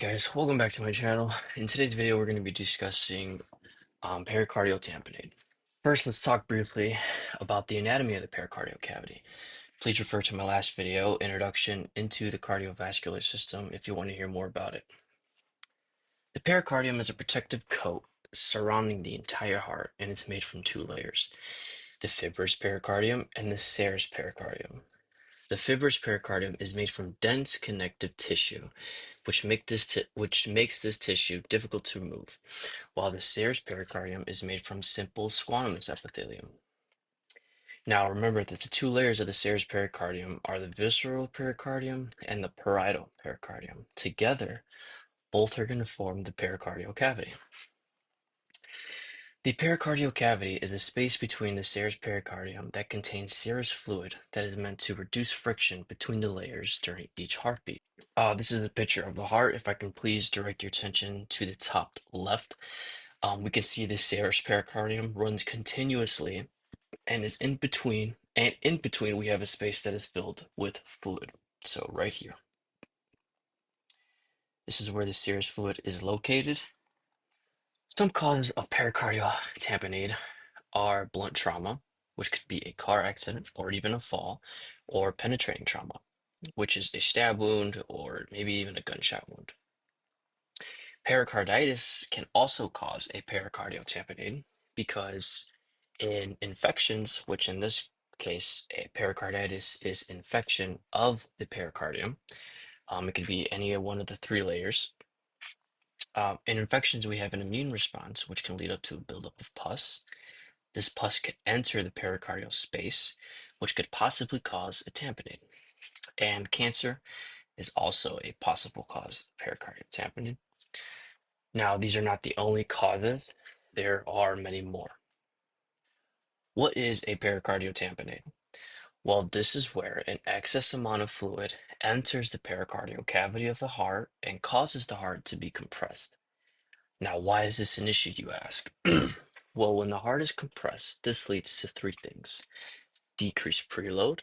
Guys, welcome back to my channel. In today's video, we're going to be discussing pericardial tamponade. First, let's talk briefly about the anatomy of the pericardial cavity. Please refer to my last video, Introduction into the Cardiovascular System, if you want to hear more about it. The pericardium is a protective coat surrounding the entire heart, and it's made from two layers, the fibrous pericardium and the serous pericardium. The fibrous pericardium is made from dense connective tissue, which makes this tissue difficult to remove, while the serous pericardium is made from simple squamous epithelium. Now remember that the two layers of the serous pericardium are the visceral pericardium and the parietal pericardium. Together, both are going to form the pericardial cavity. The pericardial cavity is the space between the serous pericardium that contains serous fluid that is meant to reduce friction between the layers during each heartbeat. This is a picture of the heart. If I can please direct your attention to the top left, we can see the serous pericardium runs continuously and is in between, and in between we have a space that is filled with fluid. So right here, this is where the serous fluid is located. Some causes of pericardial tamponade are blunt trauma, which could be a car accident or even a fall, or penetrating trauma, which is a stab wound or maybe even a gunshot wound. Pericarditis can also cause a pericardial tamponade because in infections, which in this case, a pericarditis is infection of the pericardium. It could be any one of the three layers. In infections, we have an immune response, which can lead up to a buildup of pus. This pus could enter the pericardial space, which could possibly cause a tamponade. And cancer is also a possible cause of pericardial tamponade. Now, these are not the only causes. There are many more. What is a pericardial tamponade? Well, this is where an excess amount of fluid enters the pericardial cavity of the heart and causes the heart to be compressed. Now, why is this an issue, you ask? Well, when the heart is compressed, this leads to three things: decreased preload,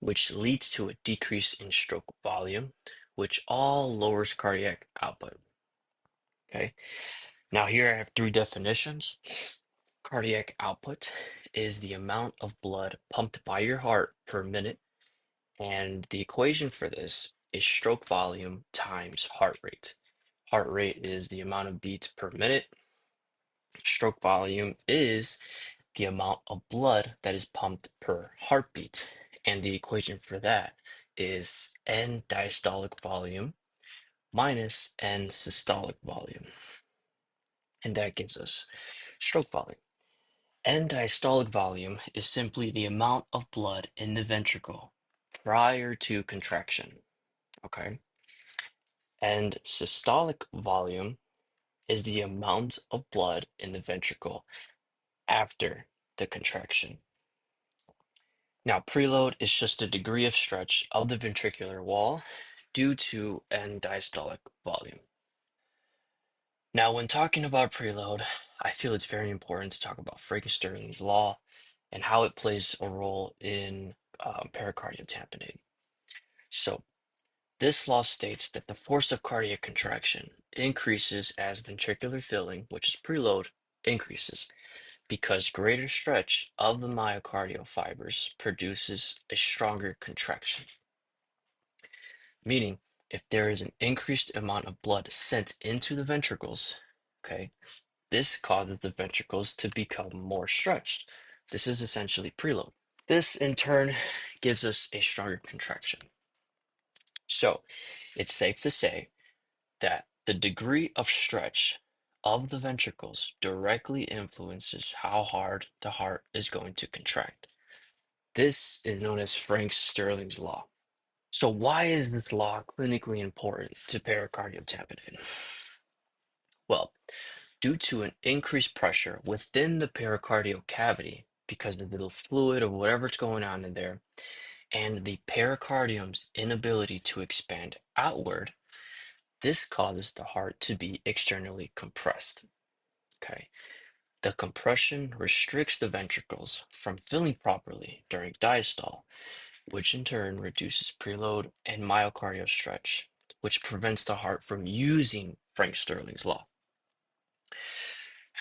which leads to a decrease in stroke volume, which all lowers cardiac output. Okay. Now, here I have three definitions. Cardiac output is the amount of blood pumped by your heart per minute, and the equation for this is stroke volume times heart rate. Heart rate is the amount of beats per minute. Stroke volume is the amount of blood that is pumped per heartbeat, and the equation for that is N diastolic volume minus N systolic volume, and that gives us stroke volume. End diastolic volume is simply the amount of blood in the ventricle prior to contraction, okay? And systolic volume is the amount of blood in the ventricle after the contraction. Now, preload is just a degree of stretch of the ventricular wall due to end diastolic volume. Now, when talking about preload, I feel it's very important to talk about Frank-Stirling's law and how it plays a role in pericardial tamponade. So, this law states that the force of cardiac contraction increases as ventricular filling, which is preload, increases because greater stretch of the myocardial fibers produces a stronger contraction. Meaning, if there is an increased amount of blood sent into the ventricles, okay, this causes the ventricles to become more stretched. This is essentially preload. This in turn gives us a stronger contraction. So it's safe to say that the degree of stretch of the ventricles directly influences how hard the heart is going to contract. This is known as Frank-Stirling's law. So why is this law clinically important to pericardial tamponade? Well, due to an increased pressure within the pericardial cavity because of the fluid or whatever's going on in there, and the pericardium's inability to expand outward, this causes the heart to be externally compressed. Okay. The compression restricts the ventricles from filling properly during diastole, which in turn reduces preload and myocardial stretch. which prevents the heart from using Frank Sterling's law.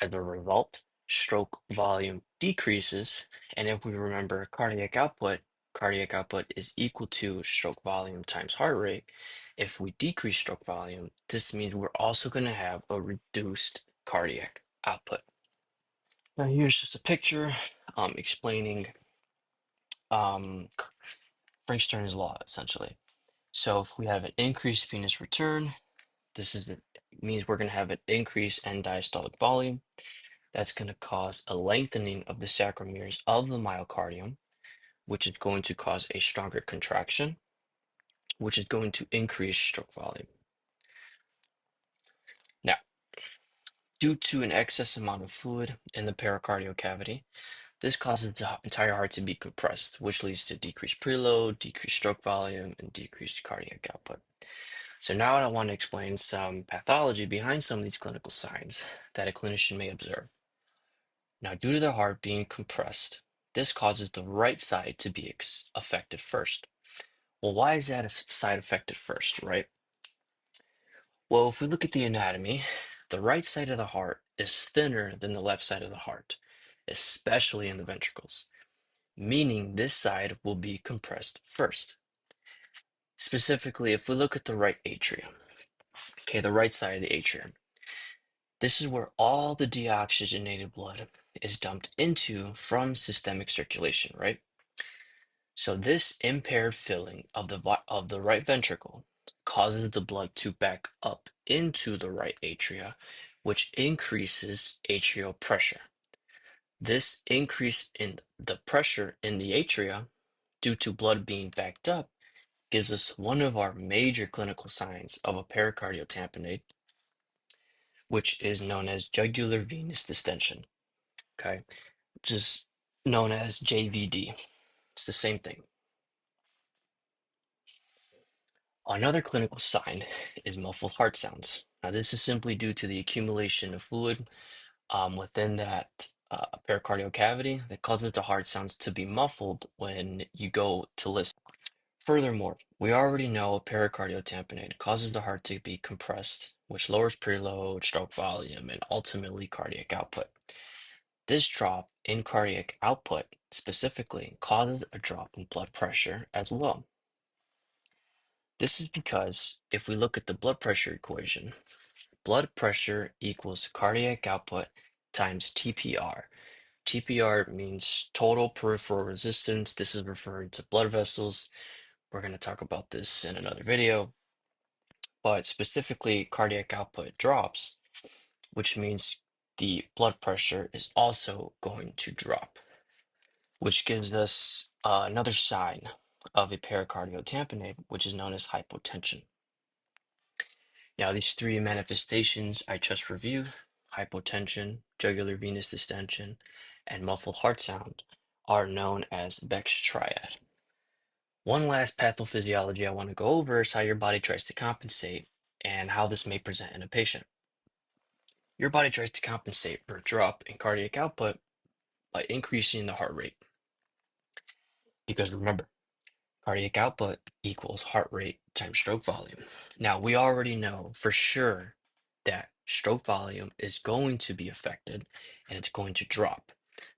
As a result, stroke volume decreases, and if we remember cardiac output is equal to stroke volume times heart rate. If we decrease stroke volume, this means we're also going to have a reduced cardiac output. Now here's just a picture explaining um, Frank Stern's law, essentially. So if we have an increased venous return, means we're going to have an increase in diastolic volume. That's going to cause a lengthening of the sarcomeres of the myocardium, which is going to cause a stronger contraction, which is going to increase stroke volume. Now, due to an excess amount of fluid in the pericardial cavity, this causes the entire heart to be compressed, which leads to decreased preload, decreased stroke volume, and decreased cardiac output. So now I want to explain some pathology behind some of these clinical signs that a clinician may observe. Now, due to the heart being compressed, this causes the right side to be affected first. Well, why is that side affected first, right? Well, if we look at the anatomy, the right side of the heart is thinner than the left side of the heart, especially in the ventricles, meaning this side will be compressed first. Specifically, if we look at the right atrium, okay, the right side of the atrium, this is where all the deoxygenated blood is dumped into from systemic circulation, right? So this impaired filling of the right ventricle causes the blood to back up into the right atria, which increases atrial pressure. This increase in the pressure in the atria due to blood being backed up gives us one of our major clinical signs of a pericardial tamponade, which is known as jugular venous distension, okay? Which is known as JVD. It's the same thing. Another clinical sign is muffled heart sounds. Now, this is simply due to the accumulation of fluid within that pericardial cavity that causes the heart sounds to be muffled when you go to listen. Furthermore, we already know pericardial tamponade causes the heart to be compressed, which lowers preload, stroke volume, and ultimately cardiac output. This drop in cardiac output specifically causes a drop in blood pressure as well. This is because if we look at the blood pressure equation, blood pressure equals cardiac output times TPR. TPR means total peripheral resistance. This is referring to blood vessels. We're going to talk about this in another video, but specifically cardiac output drops, which means the blood pressure is also going to drop, which gives us another sign of a pericardial tamponade, which is known as hypotension. Now, these three manifestations I just reviewed, hypotension, jugular venous distension, and muffled heart sound, are known as Beck's triad. One last pathophysiology I want to go over is how your body tries to compensate and how this may present in a patient. Your body tries to compensate for a drop in cardiac output by increasing the heart rate. Because remember, cardiac output equals heart rate times stroke volume. Now, we already know for sure that stroke volume is going to be affected and it's going to drop.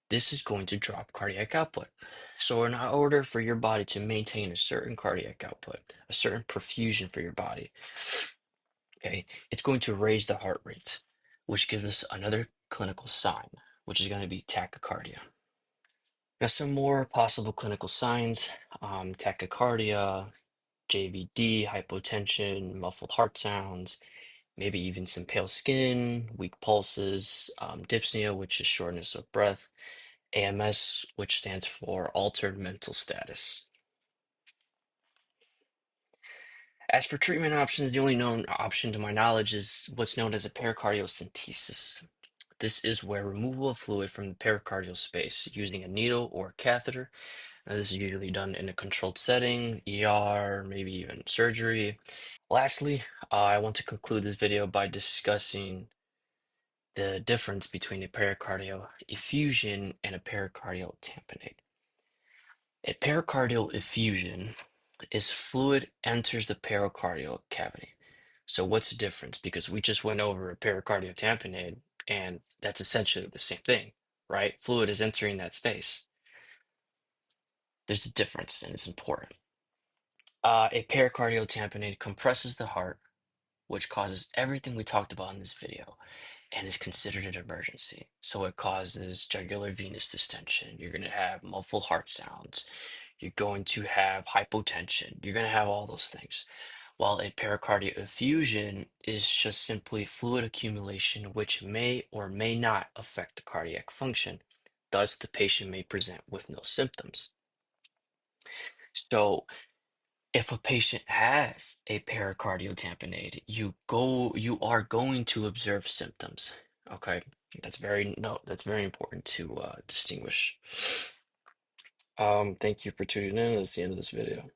This is going to drop cardiac output. So, in order for your body to maintain a certain cardiac output, a certain perfusion for your body, okay, it's going to raise the heart rate, which gives us another clinical sign, which is going to be tachycardia. Now, some more possible clinical signs, tachycardia, JVD, hypotension, muffled heart sounds, maybe even some pale skin, weak pulses, dyspnea, which is shortness of breath, AMS, which stands for altered mental status. As for treatment options, the only known option to my knowledge is what's known as a pericardiocentesis. This is where removal of fluid from the pericardial space using a needle or catheter. Now, this is usually done in a controlled setting, ER, maybe even surgery. Lastly, I want to conclude this video by discussing the difference between a pericardial effusion and a pericardial tamponade. A pericardial effusion is fluid enters the pericardial cavity. So what's the difference? Because we just went over a pericardial tamponade, and that's essentially the same thing, right? Fluid is entering that space. There's a difference, and it's important. A pericardial tamponade compresses the heart, which causes everything we talked about in this video, and is considered an emergency. So it causes jugular venous distension. You're going to have muffled heart sounds. You're going to have hypotension. You're going to have all those things. While a pericardial effusion is just simply fluid accumulation, which may or may not affect the cardiac function. Thus, the patient may present with no symptoms. So, if a patient has a pericardial tamponade, you are going to observe symptoms. Okay, that's very no, that's very important to distinguish. Thank you for tuning in. That's the end of this video.